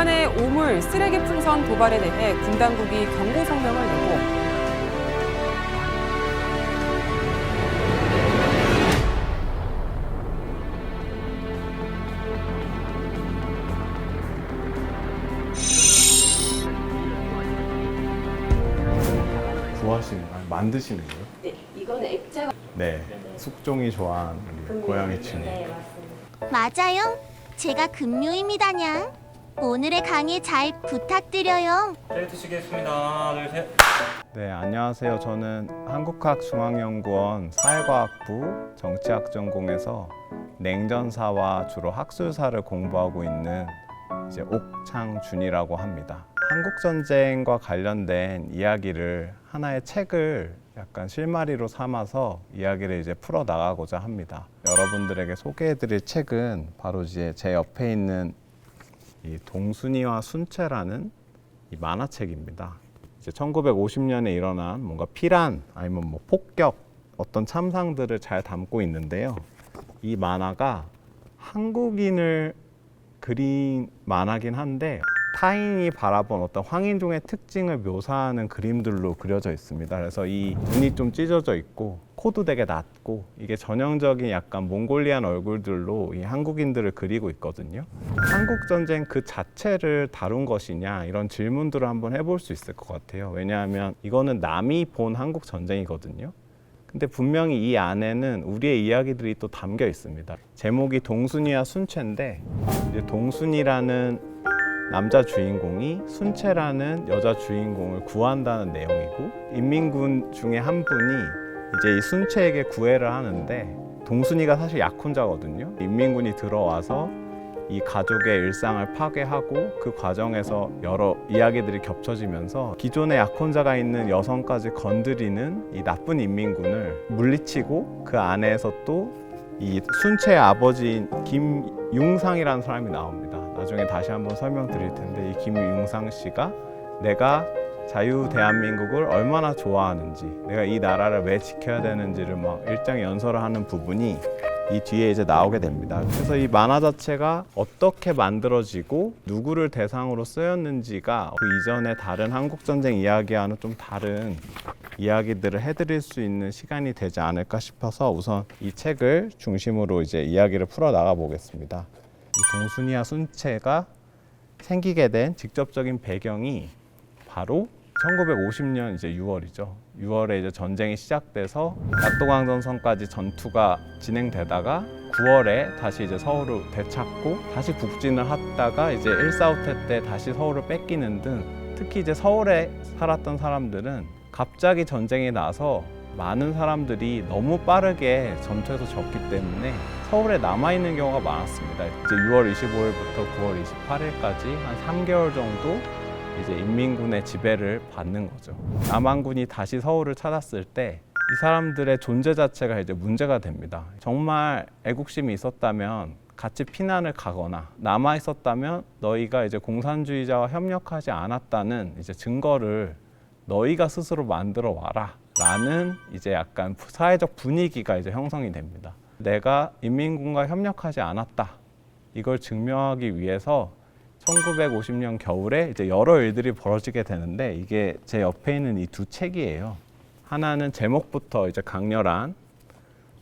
북한의 오물, 쓰레기 풍선 도발에 대해 군 당국이 경고 성명을 내고 구하시는 거예요? 만드시는 거예요? 네, 이거는 액자가. 네, 숙종이 좋아하는 우리 고양이 친구. 네, 맞습니다. 맞아요. 제가 금요입니다냥. 오늘의 강의 잘 부탁드려요. 네, 드시겠습니다. 하나, 둘, 셋. 네, 안녕하세요. 저는 한국학중앙연구원 사회과학부 정치학 전공에서 냉전사와 주로 학술사를 공부하고 있는 이제 옥창준이라고 합니다. 한국 전쟁과 관련된 이야기를 하나의 책을 약간 실마리로 삼아서 이야기를 이제 풀어 나가고자 합니다. 여러분들에게 소개해드릴 책은 바로 이제 제 옆에 있는 이 동순이와 순채라는 이 만화책입니다. 이제 1950년에 일어난 뭔가 피란 아니면 뭐 폭격 어떤 참상들을 잘 담고 있는데요. 이 만화가 한국인을 그린 만화긴 한데 타인이 바라본 어떤 황인종의 특징을 묘사하는 그림들로 그려져 있습니다. 그래서 이 눈이 좀 찢어져 있고 코도 되게 낮고 이게 전형적인 약간 몽골리안 얼굴들로 이 한국인들을 그리고 있거든요. 한국 전쟁 그 자체를 다룬 것이냐 이런 질문들을 한번 해볼 수 있을 것 같아요. 왜냐하면 이거는 남이 본 한국 전쟁이거든요. 근데 분명히 이 안에는 우리의 이야기들이 또 담겨 있습니다. 제목이 동순이와 순채인데 이제 동순이라는 남자 주인공이 순채라는 여자 주인공을 구한다는 내용이고 인민군 중에 한 분이 이제 이 순채에게 구애를 하는데 동순이가 사실 약혼자거든요. 인민군이 들어와서 이 가족의 일상을 파괴하고 그 과정에서 여러 이야기들이 겹쳐지면서 기존의 약혼자가 있는 여성까지 건드리는 이 나쁜 인민군을 물리치고 그 안에서 또 이 순채의 아버지인 김융상이라는 사람이 나옵니다. 나중에 다시 한번 설명드릴 텐데 이 김융상 씨가 내가 자유 대한민국을 얼마나 좋아하는지 내가 이 나라를 왜 지켜야 되는지를 막 일장연설을 하는 부분이 이 뒤에 이제 나오게 됩니다. 그래서 이 만화 자체가 어떻게 만들어지고 누구를 대상으로 쓰였는지가 그 이전의 다른 한국전쟁 이야기와는 좀 다른 이야기들을 해드릴 수 있는 시간이 되지 않을까 싶어서 우선 이 책을 중심으로 이제 이야기를 풀어 나가 보겠습니다. 이 동순이와 순채가 생기게 된 직접적인 배경이 바로 1950년 이제 6월이죠. 6월에 이제 전쟁이 시작돼서 낙동강전선까지 전투가 진행되다가 9월에 다시 이제 서울을 되찾고 다시 북진을 하다가 이제 145태 때 다시 서울을 뺏기는 등 특히 이제 서울에 살았던 사람들은 갑자기 전쟁이 나서 많은 사람들이 너무 빠르게 전투에서 졌기 때문에 서울에 남아있는 경우가 많았습니다. 이제 6월 25일부터 9월 28일까지 한 3개월 정도 이제 인민군의 지배를 받는 거죠. 남한군이 다시 서울을 찾았을 때 이 사람들의 존재 자체가 이제 문제가 됩니다. 정말 애국심이 있었다면 같이 피난을 가거나 남아 있었다면 너희가 이제 공산주의자와 협력하지 않았다는 이제 증거를 너희가 스스로 만들어 와라 라는 이제 약간 사회적 분위기가 이제 형성이 됩니다. 내가 인민군과 협력하지 않았다 이걸 증명하기 위해서 1950년 겨울에 이제 여러 일들이 벌어지게 되는데 이게 제 옆에 있는 이 두 책이에요. 하나는 제목부터 이제 강렬한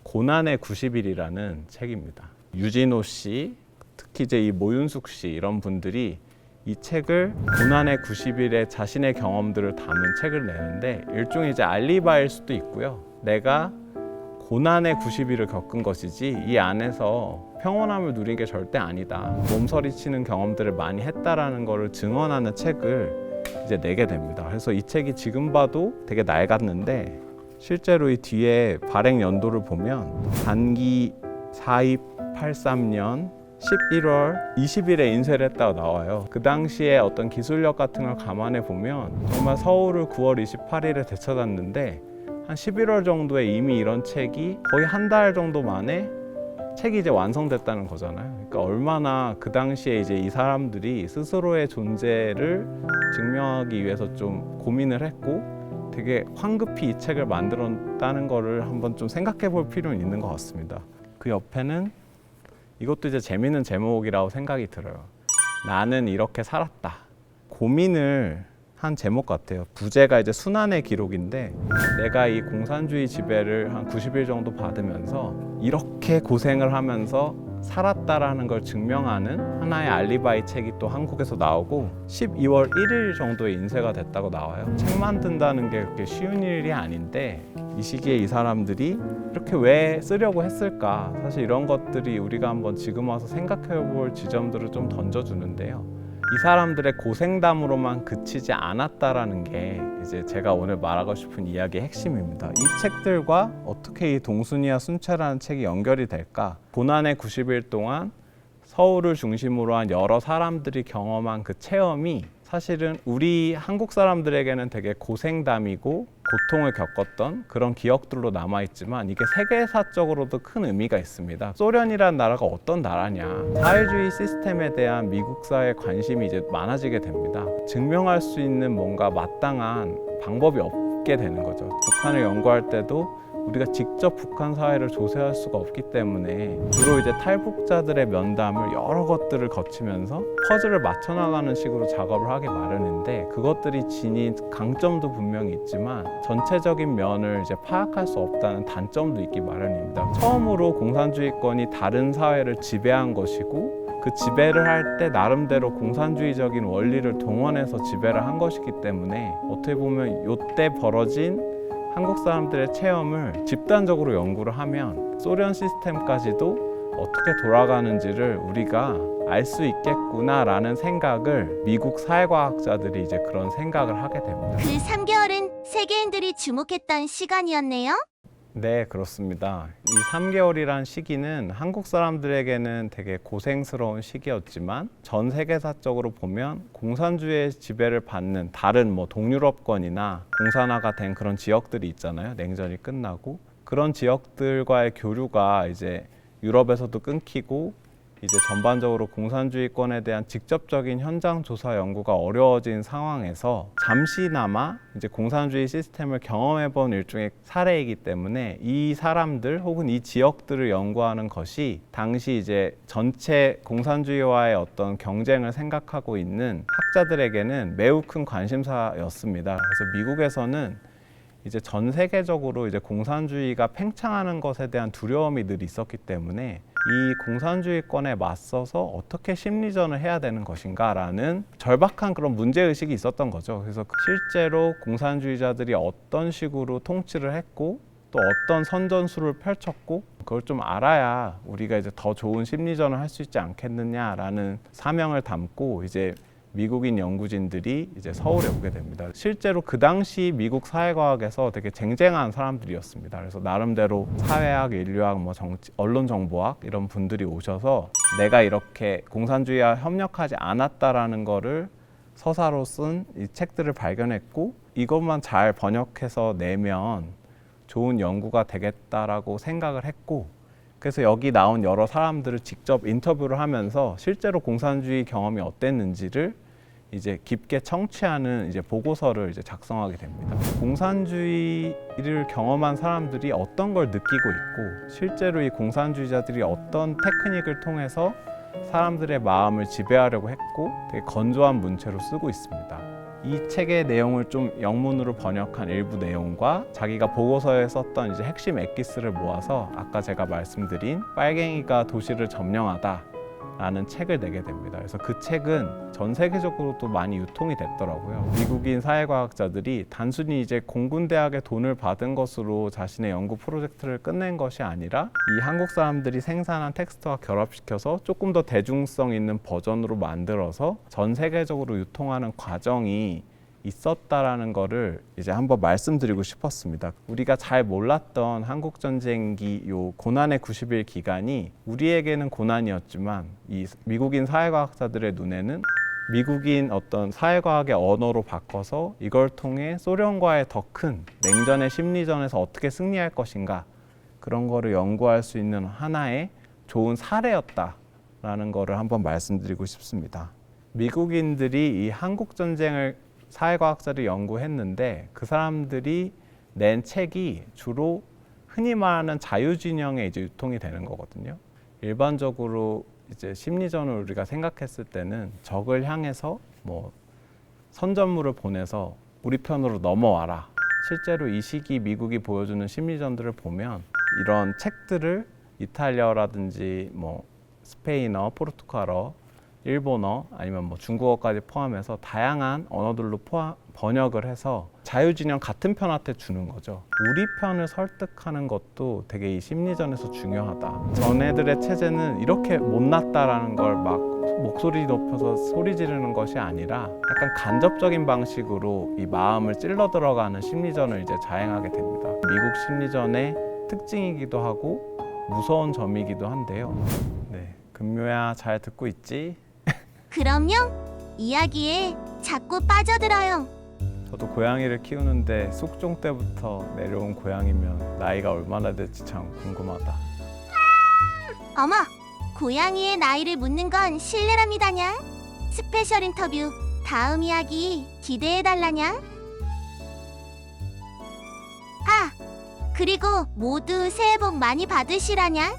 고난의 90일이라는 책입니다. 유진호 씨, 특히 이제 이 모윤숙 씨 이런 분들이 이 책을 고난의 90일에 자신의 경험들을 담은 책을 내는데 일종의 이제 알리바일 수도 있고요. 내가 고난의 90일을 겪은 것이지 이 안에서 평온함을 누린 게 절대 아니다. 몸서리치는 경험들을 많이 했다라는 것을 증언하는 책을 이제 내게 됩니다. 그래서 이 책이 지금 봐도 되게 낡았는데 실제로 이 뒤에 발행 연도를 보면 단기 4283년 11월 20일에 인쇄를 했다고 나와요. 그 당시에 어떤 기술력 같은 걸 감안해 보면 정말 서울을 9월 28일에 되찾았는데 한 11월 정도에 이미 이런 책이 거의 한 달 정도 만에 책이 이제 완성됐다는 거잖아요. 그러니까 얼마나 그 당시에 이제 이 사람들이 스스로의 존재를 증명하기 위해서 좀 고민을 했고 되게 황급히 이 책을 만들었다는 거를 한번 좀 생각해 볼 필요는 있는 것 같습니다. 그 옆에는 이것도 이제 재미있는 제목이라고 생각이 들어요. 나는 이렇게 살았다. 고민을 한 제목 같아요. 부제가 이제 순환의 기록인데 내가 이 공산주의 지배를 한 90일 정도 받으면서 이렇게 고생을 하면서 살았다라는 걸 증명하는 하나의 알리바이 책이 또 한국에서 나오고 12월 1일 정도에 인쇄가 됐다고 나와요. 책 만든다는 게 그렇게 쉬운 일이 아닌데 이 시기에 이 사람들이 이렇게 왜 쓰려고 했을까? 사실 이런 것들이 우리가 한번 지금 와서 생각해 볼 지점들을 좀 던져주는데요. 이 사람들의 고생담으로만 그치지 않았다라는 게 이제 제가 오늘 말하고 싶은 이야기의 핵심입니다. 이 책들과 어떻게 이 동순이와 순채라는 책이 연결이 될까? 고난의 90일 동안 서울을 중심으로 한 여러 사람들이 경험한 그 체험이 사실은 우리 한국 사람들에게는 되게 고생담이고 고통을 겪었던 그런 기억들로 남아있지만 이게 세계사적으로도 큰 의미가 있습니다. 소련이라는 나라가 어떤 나라냐, 사회주의 시스템에 대한 미국 사회의 관심이 이제 많아지게 됩니다. 증명할 수 있는 뭔가 마땅한 방법이 없게 되는 거죠. 북한을 연구할 때도 우리가 직접 북한 사회를 조사할 수가 없기 때문에 주로 이제 탈북자들의 면담을 여러 것들을 거치면서 퍼즐을 맞춰 나가는 식으로 작업을 하기 마련인데 그것들이 지닌 강점도 분명히 있지만 전체적인 면을 이제 파악할 수 없다는 단점도 있기 마련입니다. 처음으로 공산주의권이 다른 사회를 지배한 것이고 그 지배를 할 때 나름대로 공산주의적인 원리를 동원해서 지배를 한 것이기 때문에 어떻게 보면 이때 벌어진 한국 사람들의 체험을 집단적으로 연구를 하면 소련 시스템까지도 어떻게 돌아가는지를 우리가 알 수 있겠구나라는 생각을 미국 사회과학자들이 이제 그런 생각을 하게 됩니다. 그 3개월은 세계인들이 주목했던 시간이었네요. 네, 그렇습니다. 이 3개월이란 시기는 한국 사람들에게는 되게 고생스러운 시기였지만 전 세계사적으로 보면 공산주의의 지배를 받는 다른 뭐 동유럽권이나 공산화가 된 그런 지역들이 있잖아요. 냉전이 끝나고 그런 지역들과의 교류가 이제 유럽에서도 끊기고 이제 전반적으로 공산주의권에 대한 직접적인 현장 조사 연구가 어려워진 상황에서 잠시나마 이제 공산주의 시스템을 경험해본 일종의 사례이기 때문에 이 사람들 혹은 이 지역들을 연구하는 것이 당시 이제 전체 공산주의와의 어떤 경쟁을 생각하고 있는 학자들에게는 매우 큰 관심사였습니다. 그래서 미국에서는 이제 전 세계적으로 이제 공산주의가 팽창하는 것에 대한 두려움이 늘 있었기 때문에 이 공산주의권에 맞서서 어떻게 심리전을 해야 되는 것인가라는 절박한 그런 문제의식이 있었던 거죠. 그래서 실제로 공산주의자들이 어떤 식으로 통치를 했고 또 어떤 선전술을 펼쳤고 그걸 좀 알아야 우리가 이제 더 좋은 심리전을 할 수 있지 않겠느냐라는 사명을 담고 이제 미국인 연구진들이 이제 서울에 오게 됩니다. 실제로 그 당시 미국 사회과학에서 되게 쟁쟁한 사람들이었습니다. 그래서 나름대로 사회학, 인류학, 뭐 정치, 언론정보학 이런 분들이 오셔서 내가 이렇게 공산주의와 협력하지 않았다라는 거를 서사로 쓴 이 책들을 발견했고 이것만 잘 번역해서 내면 좋은 연구가 되겠다라고 생각을 했고 그래서 여기 나온 여러 사람들을 직접 인터뷰를 하면서 실제로 공산주의 경험이 어땠는지를 이제 깊게 청취하는 이제 보고서를 이제 작성하게 됩니다. 공산주의를 경험한 사람들이 어떤 걸 느끼고 있고 실제로 이 공산주의자들이 어떤 테크닉을 통해서 사람들의 마음을 지배하려고 했고 되게 건조한 문체로 쓰고 있습니다. 이 책의 내용을 좀 영문으로 번역한 일부 내용과 자기가 보고서에 썼던 이제 핵심 엑기스를 모아서 아까 제가 말씀드린 빨갱이가 도시를 점령하다 라는 책을 내게 됩니다. 그래서 그 책은 전 세계적으로도 많이 유통이 됐더라고요. 미국인 사회과학자들이 단순히 이제 공군대학의 돈을 받은 것으로 자신의 연구 프로젝트를 끝낸 것이 아니라 이 한국 사람들이 생산한 텍스트와 결합시켜서 조금 더 대중성 있는 버전으로 만들어서 전 세계적으로 유통하는 과정이 있었다라는 거를 이제 한번 말씀드리고 싶었습니다. 우리가 잘 몰랐던 한국 전쟁기 요 고난의 90일 기간이 우리에게는 고난이었지만 이 미국인 사회과학자들의 눈에는 미국인 어떤 사회과학의 언어로 바꿔서 이걸 통해 소련과의 더 큰 냉전의 심리전에서 어떻게 승리할 것인가 그런 거를 연구할 수 있는 하나의 좋은 사례였다라는 거를 한번 말씀드리고 싶습니다. 미국인들이 이 한국 전쟁을 사회과학자를 연구했는데 그 사람들이 낸 책이 주로 흔히 말하는 자유진영에 이제 유통이 되는 거거든요. 일반적으로 이제 심리전을 우리가 생각했을 때는 적을 향해서 뭐 선전물을 보내서 우리 편으로 넘어와라. 실제로 이 시기 미국이 보여주는 심리전들을 보면 이런 책들을 이탈리아어라든지 뭐 스페인어, 포르투갈어, 일본어 아니면 뭐 중국어까지 포함해서 다양한 언어들로 번역을 해서 자유진영 같은 편한테 주는 거죠. 우리 편을 설득하는 것도 되게 이 심리전에서 중요하다. 전애들의 체제는 이렇게 못났다라는 걸 막 목소리 높여서 소리 지르는 것이 아니라 약간 간접적인 방식으로 이 마음을 찔러 들어가는 심리전을 이제 자행하게 됩니다. 미국 심리전의 특징이기도 하고 무서운 점이기도 한데요. 네, 금묘야 잘 듣고 있지? 그럼요. 이야기에 자꾸 빠져들어요. 저도 고양이를 키우는데 숙종 때부터 내려온 고양이면 나이가 얼마나 될지 참 궁금하다. 어머, 고양이의 나이를 묻는 건 실례랍니다냥. 스페셜 인터뷰 다음 이야기 기대해달라냥. 아, 그리고 모두 새해 복 많이 받으시라냥.